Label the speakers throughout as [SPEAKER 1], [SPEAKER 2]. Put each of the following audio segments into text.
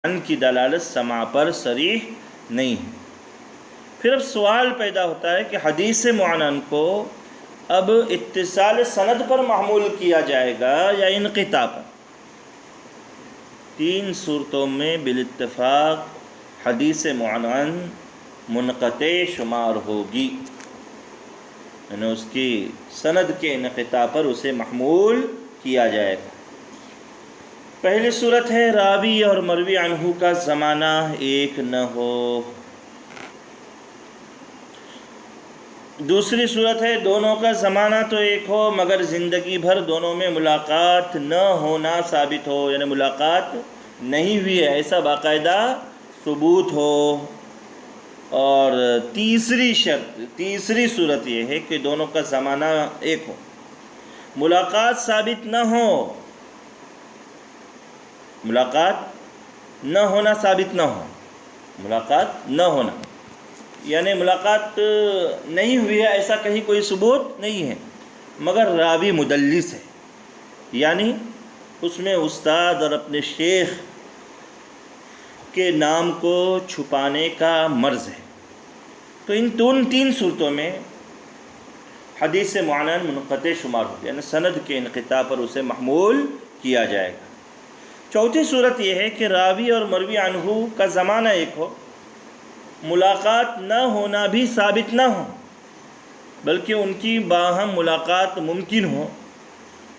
[SPEAKER 1] ان کی دلالت سماع پر صریح نہیں ہے۔ پھر اب سوال پیدا ہوتا ہے کہ حدیث معنن کو اب اتصال سند پر محمول کیا جائے گا یا انقطاع پر؟ تین صورتوں میں بالاتفاق حدیث معنن منقطع شمار ہوگی، یعنی اس کی سند کے انقطاع پر اسے محمول کیا جائے گا۔ پہلی صورت ہے راوی اور مروی عنہ کا زمانہ ایک نہ ہو۔ دوسری صورت ہے دونوں کا زمانہ تو ایک ہو مگر زندگی بھر دونوں میں ملاقات نہ ہونا ثابت ہو، یعنی ملاقات نہیں ہوئی ہے ایسا باقاعدہ ثبوت ہو۔ اور تیسری صورت یہ ہے کہ دونوں کا زمانہ ایک ہو، ملاقات ثابت نہ ہو، ملاقات نہ ہونا ثابت نہ ہو، ملاقات نہ ہونا یعنی ملاقات نہیں ہوئی ہے ایسا کہیں کوئی ثبوت نہیں ہے، مگر راوی مدلس ہے، یعنی اس میں استاد اور اپنے شیخ کے نام کو چھپانے کا مرض ہے۔ تو ان تین صورتوں میں حدیث معنن منقطع شمار ہوتی ہے، یعنی سند کے انقطاع پر اسے محمول کیا جائے گا۔ چوتھی صورت یہ ہے کہ راوی اور مروی عنہ کا زمانہ ایک ہو، ملاقات نہ ہونا بھی ثابت نہ ہو بلکہ ان کی باہم ملاقات ممکن ہو،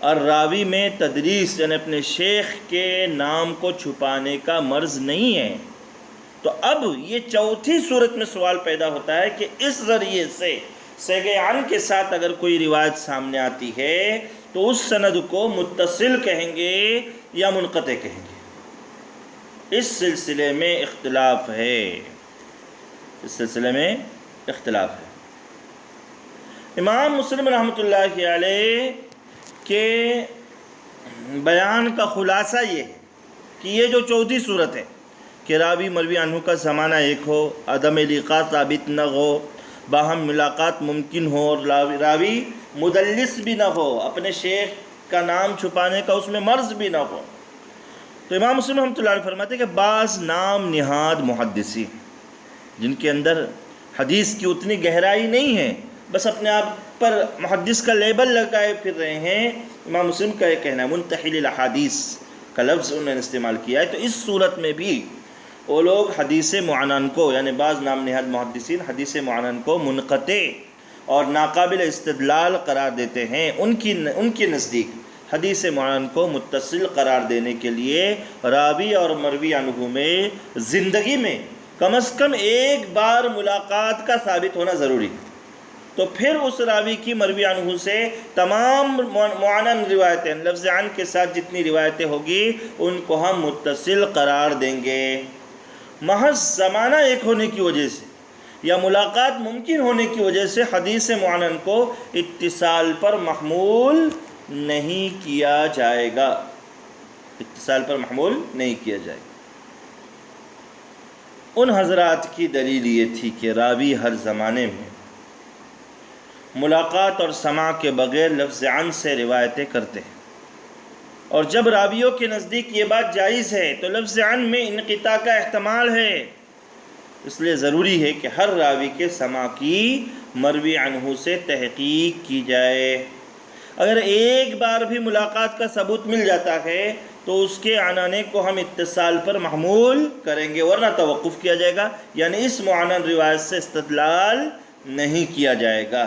[SPEAKER 1] اور راوی میں تدریس یعنی اپنے شیخ کے نام کو چھپانے کا مرض نہیں ہے۔ تو اب یہ چوتھی صورت میں سوال پیدا ہوتا ہے کہ اس ذریعے سے صیغہ عن کے ساتھ اگر کوئی روایت سامنے آتی ہے تو اس سند کو متصل کہیں گے یا منقطع کہیں گے؟ اس سلسلے میں اختلاف ہے، امام مسلم رحمۃ اللہ علیہ کے بیان کا خلاصہ یہ ہے کہ یہ جو چوتھی صورت ہے کہ راوی مروی عنہ کا زمانہ ایک ہو، عدم لقاء ثابت نہ ہو، باہم ملاقات ممکن ہو، اور راوی مدلس بھی نہ ہو، اپنے شیخ کا نام چھپانے کا اس میں مرض بھی نہ ہو، تو امام مسلم رحمۃ اللہ علیہ فرماتے ہیں کہ بعض نام نہاد محدثین جن کے اندر حدیث کی اتنی گہرائی نہیں ہے، بس اپنے آپ پر محدث کا لیبل لگائے پھر رہے ہیں، امام مسلم کا یہ کہنا ہے، منتحل الاحادیث کا لفظ انہوں نے استعمال کیا ہے، تو اس صورت میں بھی وہ لوگ حدیث معنن کو یعنی بعض نام نہاد محدثین حدیث معنن کو منقطع اور ناقابل استدلال قرار دیتے ہیں۔ ان کی نزدیک حدیث معنن کو متصل قرار دینے کے لیے راوی اور مروی عنہ میں زندگی میں کم از کم ایک بار ملاقات کا ثابت ہونا ضروری ہے، تو پھر اس راوی کی مروی عنہ سے تمام معنن روایتیں لفظ عن کے ساتھ جتنی روایتیں ہوگی ان کو ہم متصل قرار دیں گے۔ محض زمانہ ایک ہونے کی وجہ سے یا ملاقات ممکن ہونے کی وجہ سے حدیث معنن کو اتصال پر محمول نہیں کیا جائے گا، اتصال پر محمول نہیں کیا جائے گا۔ ان حضرات کی دلیل یہ تھی کہ راوی ہر زمانے میں ملاقات اور سماع کے بغیر لفظ عن سے روایتیں کرتے ہیں، اور جب راویوں کے نزدیک یہ بات جائز ہے تو لفظ عن میں انقطاع کا احتمال ہے، اس لیے ضروری ہے کہ ہر راوی کے سماع کی مروی عنہ سے تحقیق کی جائے۔ اگر ایک بار بھی ملاقات کا ثبوت مل جاتا ہے تو اس کے عنانے کو ہم اتصال پر محمول کریں گے، ورنہ توقف کیا جائے گا، یعنی اس معنن روایت سے استدلال نہیں کیا جائے گا،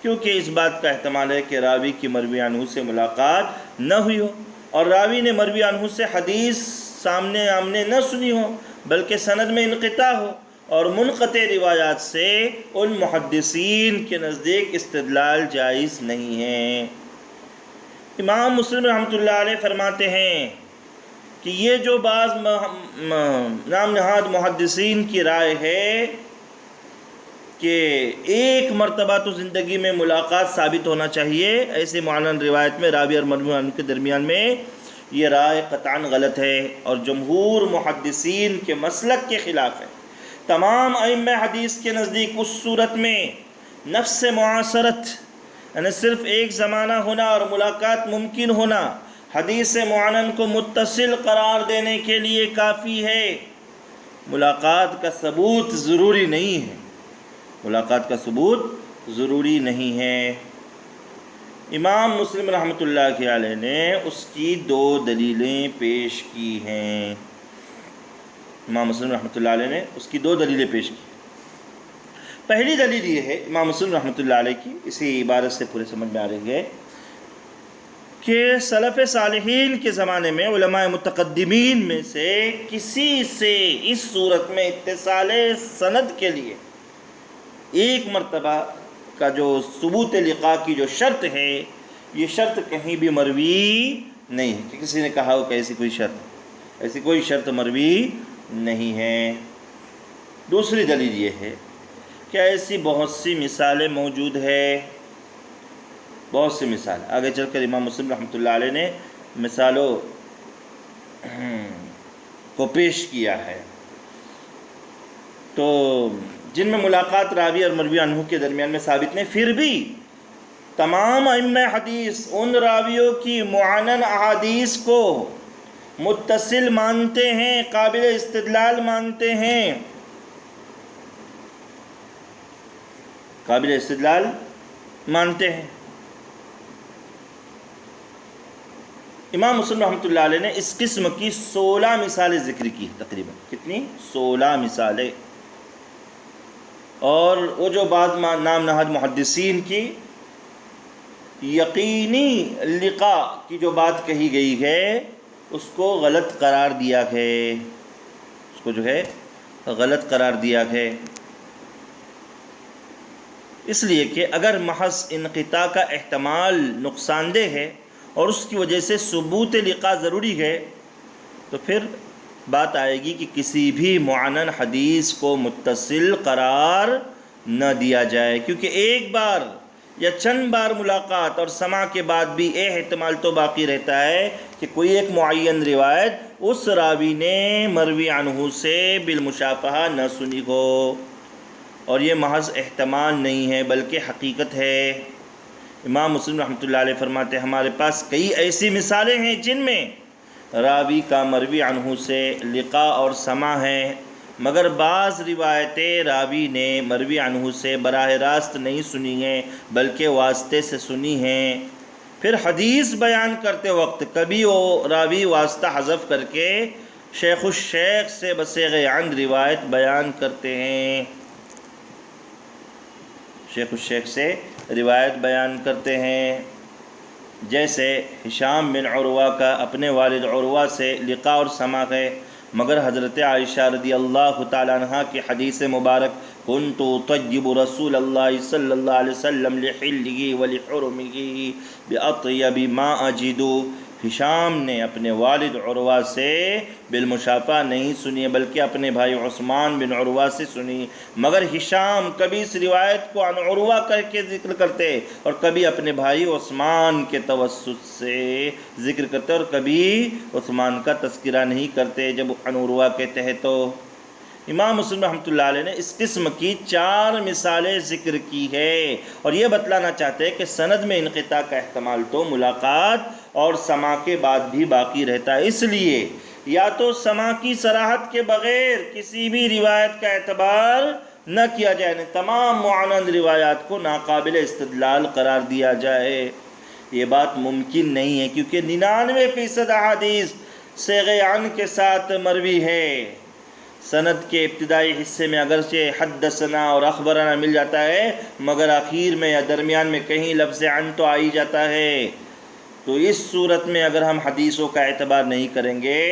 [SPEAKER 1] کیونکہ اس بات کا احتمال ہے کہ راوی کی مروی عنہ سے ملاقات نہ ہوئی ہو، اور راوی نے مروی عنہ سے حدیث سامنے آمنے نہ سنی ہو بلکہ سند میں انقطاع ہو، اور منقطع روایات سے ان محدثین کے نزدیک استدلال جائز نہیں ہے۔ امام مسلم رحمۃ اللہ علیہ فرماتے ہیں کہ یہ جو بعض نام نہاد محدثین کی رائے ہے کہ ایک مرتبہ تو زندگی میں ملاقات ثابت ہونا چاہیے ایسے معنن روایت میں راوی اور مروی عنہ کے درمیان میں، یہ رائے قطعاً غلط ہے اور جمہور محدثین کے مسلک کے خلاف ہے۔ تمام ائمہ حدیث کے نزدیک اس صورت میں نفس معاصرت یعنی صرف ایک زمانہ ہونا اور ملاقات ممکن ہونا حدیث معانن کو متصل قرار دینے کے لیے کافی ہے، ملاقات کا ثبوت ضروری نہیں ہے، ملاقات کا ثبوت ضروری نہیں ہے۔ امام مسلم رحمۃ اللہ علیہ نے اس کی 2 دلیلیں پیش کی ہیں، امام مسلم رحمۃ اللہ علیہ نے اس کی 2 دلیلیں پیش کی۔ پہلی دلیل یہ ہے امام مسلم رحمۃ اللہ علیہ کی، اسی عبارت سے پورے سمجھ میں آ رہی ہے کہ سلف صالحین کے زمانے میں علماء متقدمین میں سے کسی سے اس صورت میں اتصال سند کے لیے ایک مرتبہ کا جو ثبوت لقاء کی جو شرط ہے، یہ شرط کہیں بھی مروی نہیں ہے کہ کسی نے کہا ہو کہ ایسی کوئی شرط مروی نہیں ہے۔ دوسری دلیل یہ ہے کہ ایسی بہت سی مثالیں موجود ہے، بہت سی مثال آگے چل کر امام مسلم رحمۃ اللہ علیہ نے مثالوں کو پیش کیا ہے، تو جن میں ملاقات راوی اور مروی عنہ کے درمیان میں ثابت نہیں، پھر بھی تمام ائمہ حدیث ان راویوں کی معانن احادیث کو متصل مانتے ہیں، قابل استدلال مانتے ہیں، قابل استدلال مانتے ہیں۔ امام مسلم رحمۃ اللہ علیہ نے اس قسم کی 16 مثالیں ذکر کی، تقریباً کتنی؟ 16 مثالیں، اور وہ جو بعد نام نہاد محدثین کی یقینی لقاء کی جو بات کہی گئی ہے اس کو غلط قرار دیا ہے، اس کو جو ہے غلط قرار دیا ہے، اس لیے کہ اگر محض انقطاع کا احتمال نقصان دہ ہے اور اس کی وجہ سے ثبوت لقاء ضروری ہے، تو پھر بات آئے گی کہ کسی بھی معانن حدیث کو متصل قرار نہ دیا جائے، کیونکہ ایک بار یا چند بار ملاقات اور سماع کے بعد بھی احتمال تو باقی رہتا ہے کہ کوئی ایک معین روایت اس راوی نے مروی عنہ سے بالمشافہہ نہ سنی ہو، اور یہ محض احتمال نہیں ہے بلکہ حقیقت ہے۔ امام مسلم رحمۃ اللہ علیہ فرماتے ہیں ہمارے پاس کئی ایسی مثالیں ہیں جن میں راوی کا مروی عنہ سے لقاء اور سماع ہے، مگر بعض روایتیں راوی نے مروی عنہ سے براہ راست نہیں سنی ہیں بلکہ واسطے سے سنی ہیں، پھر حدیث بیان کرتے وقت کبھی وہ راوی واسطہ حذف کر کے شیخ الشیخ سے بصیغ عن روایت بیان کرتے ہیں، شیخ الشیخ سے روایت بیان کرتے ہیں، جیسے ہشام بن عروہ کا اپنے والد عروہ سے لقاء اور سماع ہے، مگر حضرت عائشہ رضی اللہ تعالیٰ عنہ کی حدیث مبارک کنت اطیب رسول اللہ صلی اللہ علیہ وسلم لحلہ ولحرمہ باطیب ما اجد، ہشام نے اپنے والد عروہ سے بالمشافہہ نہیں سنی بلکہ اپنے بھائی عثمان بن عروہ سے سنی، مگر ہشام کبھی اس روایت کو عن عروہ کر کے ذکر کرتے اور کبھی اپنے بھائی عثمان کے توسط سے ذکر کرتے اور کبھی عثمان کا تذکرہ نہیں کرتے جب عن عروہ کہتے ہیں تو۔ امام مسلم رحمۃ اللہ علیہ نے اس قسم کی 4 مثالیں ذکر کی ہے، اور یہ بتلانا چاہتے ہیں کہ سند میں انقطاع کا احتمال تو ملاقات اور سماع کے بعد بھی باقی رہتا ہے، اس لیے یا تو سماع کی صراحت کے بغیر کسی بھی روایت کا اعتبار نہ کیا جائے، یعنی تمام معاند روایات کو ناقابل استدلال قرار دیا جائے، یہ بات ممکن نہیں ہے کیونکہ 99% احادیث صیغہ عن کے ساتھ مروی ہے۔ سند کے ابتدائی حصے میں اگرچہ حدثنا اور اخبرنا مل جاتا ہے، مگر آخر میں یا درمیان میں کہیں لفظ عن تو آ ہی جاتا ہے، تو اس صورت میں اگر ہم حدیثوں کا اعتبار نہیں کریں گے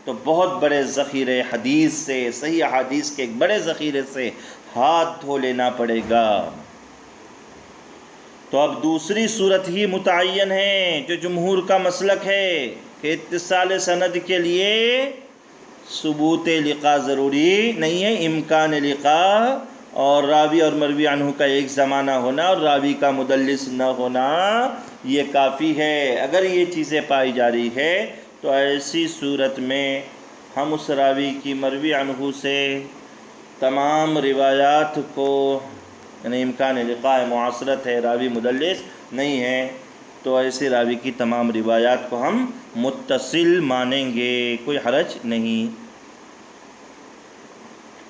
[SPEAKER 1] تو بہت بڑے ذخیرے حدیث سے، صحیح احادیث کے ایک بڑے ذخیرے سے ہاتھ دھو لینا پڑے گا۔ تو اب دوسری صورت ہی متعین ہے جو جمہور کا مسلک ہے کہ اتصال سند کے لیے ثبوت لقاء ضروری نہیں ہے، امکان لقاء اور راوی اور مروی عنہ کا ایک زمانہ ہونا اور راوی کا مدلس نہ ہونا یہ کافی ہے۔ اگر یہ چیزیں پائی جا رہی ہے تو ایسی صورت میں ہم اس راوی کی مروی عنہ سے تمام روایات کو، یعنی امکان لقاء معاصرت ہے، راوی مدلس نہیں ہے، تو ایسے راوی کی تمام روایات کو ہم متصل مانیں گے، کوئی حرج نہیں۔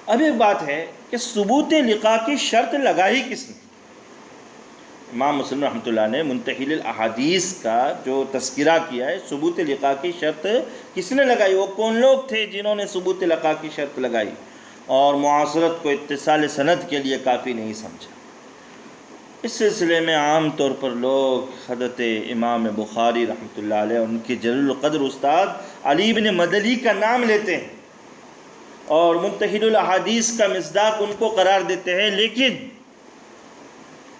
[SPEAKER 1] اب ایک بات ہے کہ ثبوت لقاء کی شرط لگائی کس نے؟ امام مسلم رحمۃ اللہ نے منتحل الاحادیث کا جو تذکرہ کیا ہے، ثبوت لقاء کی شرط کس نے لگائی؟ وہ کون لوگ تھے جنہوں نے ثبوت لقاء کی شرط لگائی اور معاصرت کو اتصال سند کے لیے کافی نہیں سمجھا؟ اس سلسلے میں عام طور پر لوگ حضرت امام بخاری رحمۃ اللہ علیہ، ان کے جلیل القدر استاد علی بن مدنی کا نام لیتے ہیں اور منتحل الاحادیث کا مصداق ان کو قرار دیتے ہیں، لیکن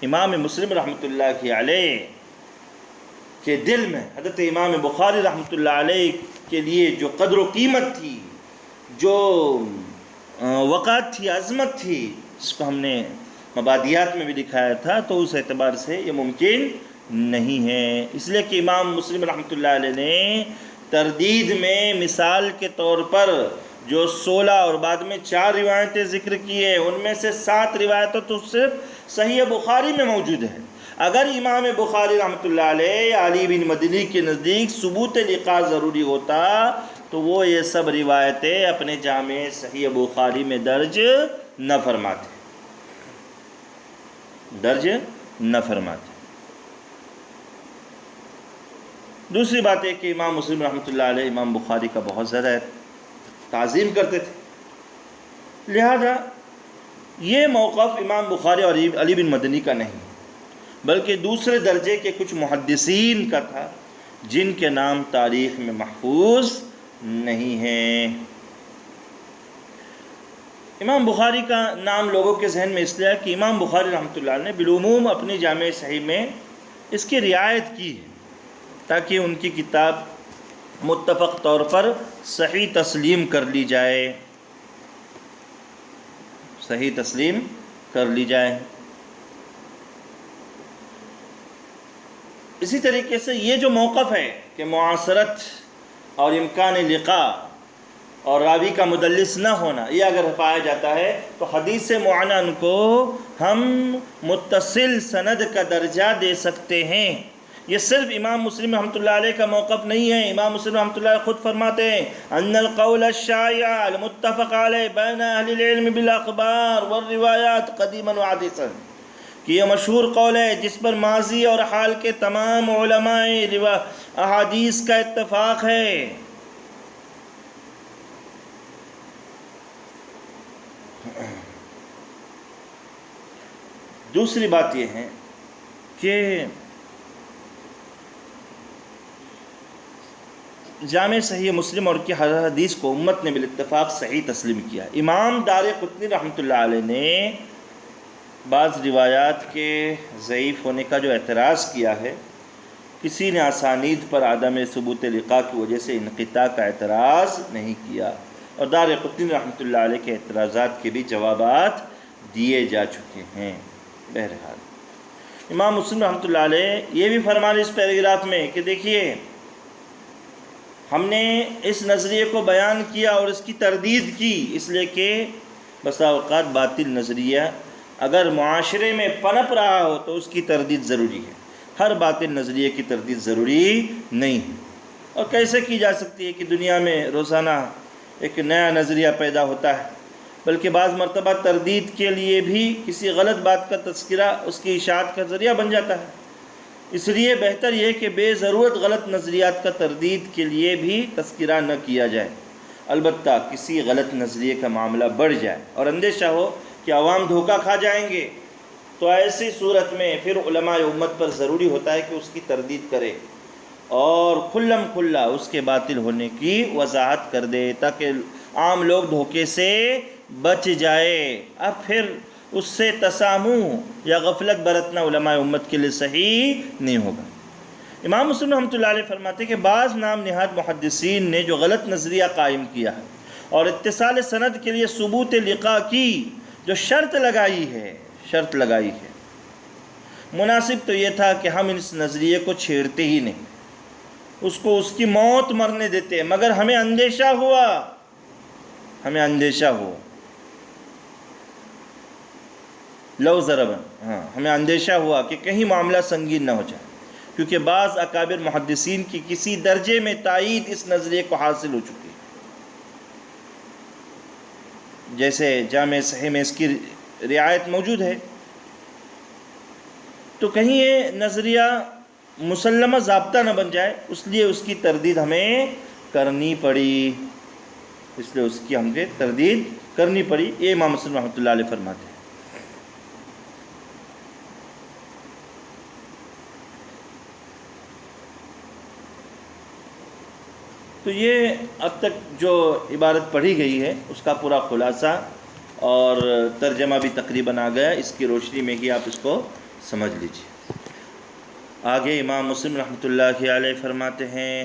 [SPEAKER 1] امام مسلم رحمۃ اللہ علیہ کے دل میں حضرت امام بخاری رحمۃ اللہ علیہ کے لیے جو قدر و قیمت تھی، جو وقار تھی، عظمت تھی، جس کو ہم نے مبادیات میں بھی دکھایا تھا، تو اس اعتبار سے یہ ممکن نہیں ہے۔ اس لیے کہ امام مسلم رحمۃ اللہ علیہ نے تردید میں مثال کے طور پر جو 16 اور بعد میں 4 روایتیں ذکر کی ہیں، ان میں سے 7 روایتیں تو صرف صحیح بخاری میں موجود ہیں۔ اگر امام بخاری رحمۃ اللہ علیہ یا علی بن مدنی کے نزدیک ثبوت لقاء ضروری ہوتا تو وہ یہ سب روایتیں اپنے جامع صحیح بخاری میں درج نہ فرماتے۔ دوسری بات ہے کہ امام مسلم رحمۃ اللہ علیہ امام بخاری کا بہت زیادہ تعظیم کرتے تھے، لہذا یہ موقف امام بخاری اور علی بن مدنی کا نہیں بلکہ دوسرے درجے کے کچھ محدثین کا تھا جن کے نام تاریخ میں محفوظ نہیں ہیں۔ امام بخاری کا نام لوگوں کے ذہن میں اس لیے کہ امام بخاری رحمۃ اللہ علیہ نے بالعموم اپنی جامع صحیح میں اس کی رعایت کی ہے تاکہ ان کی کتاب متفق طور پر صحیح تسلیم کر لی جائے، اسی طریقے سے یہ جو موقف ہے کہ معاصرت اور امکان لقاء اور راوی کا مدلس نہ ہونا، یہ اگر پایا جاتا ہے تو حدیث معنن کو ہم متصل سند کا درجہ دے سکتے ہیں۔ یہ صرف امام مسلم رحمۃ اللہ علیہ کا موقف نہیں ہے، امام مسلم رحمۃ اللہ علیہ خود فرماتے ہیں ان القول الشائع المتفق علیہ بین اہل العلم بالاخبار والروایات قدیما وحدیثا، کہ یہ مشہور قول ہے جس پر ماضی اور حال کے تمام علماء احادیث کا اتفاق ہے۔ دوسری بات یہ ہے کہ جامع صحیح مسلم اور کی حدیث کو امت نے بالاتفاق صحیح تسلیم کیا۔ امام دارقطنی رحمۃ اللہ علیہ نے بعض روایات کے ضعیف ہونے کا جو اعتراض کیا ہے، کسی نے اسانید پر عدم ثبوت لقاء کی وجہ سے انقطاع کا اعتراض نہیں کیا، اور دارقطنی رحمۃ اللہ علیہ کے اعتراضات کے بھی جوابات دیے جا چکے ہیں۔ بہرحال امام مسلم رحمۃ اللہ علیہ یہ بھی فرمان اس پیراگراف میں کہ دیکھیے ہم نے اس نظریے کو بیان کیا اور اس کی تردید کی، اس لیے کہ بسا اوقات باطل نظریہ اگر معاشرے میں پنپ رہا ہو تو اس کی تردید ضروری ہے، ہر باطل نظریے کی تردید ضروری نہیں ہے۔ اور کیسے کی جا سکتی ہے کہ دنیا میں روزانہ ایک نیا نظریہ پیدا ہوتا ہے، بلکہ بعض مرتبہ تردید کے لیے بھی کسی غلط بات کا تذکرہ اس کی اشاعت کا ذریعہ بن جاتا ہے۔ اس لیے بہتر یہ کہ بے ضرورت غلط نظریات کا تردید کے لیے بھی تذکرہ نہ کیا جائے، البتہ کسی غلط نظریے کا معاملہ بڑھ جائے اور اندیشہ ہو کہ عوام دھوکہ کھا جائیں گے، تو ایسی صورت میں پھر علماء امت پر ضروری ہوتا ہے کہ اس کی تردید کرے اور کھلم کھلا اس کے باطل ہونے کی وضاحت کر دے تاکہ عام لوگ دھوکے سے بچ جائے۔ اب پھر اس سے تسامح یا غفلت برتنا علماء امت کے لیے صحیح نہیں ہوگا۔ امام مسلم رحمۃ اللہ علیہ فرماتے ہیں کہ بعض نام نہاد محدثین نے جو غلط نظریہ قائم کیا ہے اور اتصال سند کے لیے ثبوت لقاء کی جو شرط لگائی ہے، مناسب تو یہ تھا کہ ہم اس نظریے کو چھیڑتے ہی نہیں، اس کو اس کی موت مرنے دیتے، مگر ہمیں اندیشہ ہوا ہمیں اندیشہ ہوا کہ کہیں معاملہ سنگین نہ ہو جائے، کیونکہ بعض اکابر محدثین کی کسی درجے میں تائید اس نظریے کو حاصل ہو چکی ہے، جیسے جامع صحیح میں اس کی رعایت موجود ہے، تو کہیں یہ نظریہ مسلمہ ضابطہ نہ بن جائے، اس لیے اس کی تردید ہمیں کرنی پڑی، یہ امام مسلم رحمۃ اللہ علیہ فرماتے ہیں۔ تو یہ اب تک جو عبارت پڑھی گئی ہے اس کا پورا خلاصہ اور ترجمہ بھی تقریباً آ گیا، اس کی روشنی میں ہی آپ اس کو سمجھ لیجیے۔ آگے امام مسلم رحمۃ اللہ علیہ فرماتے ہیں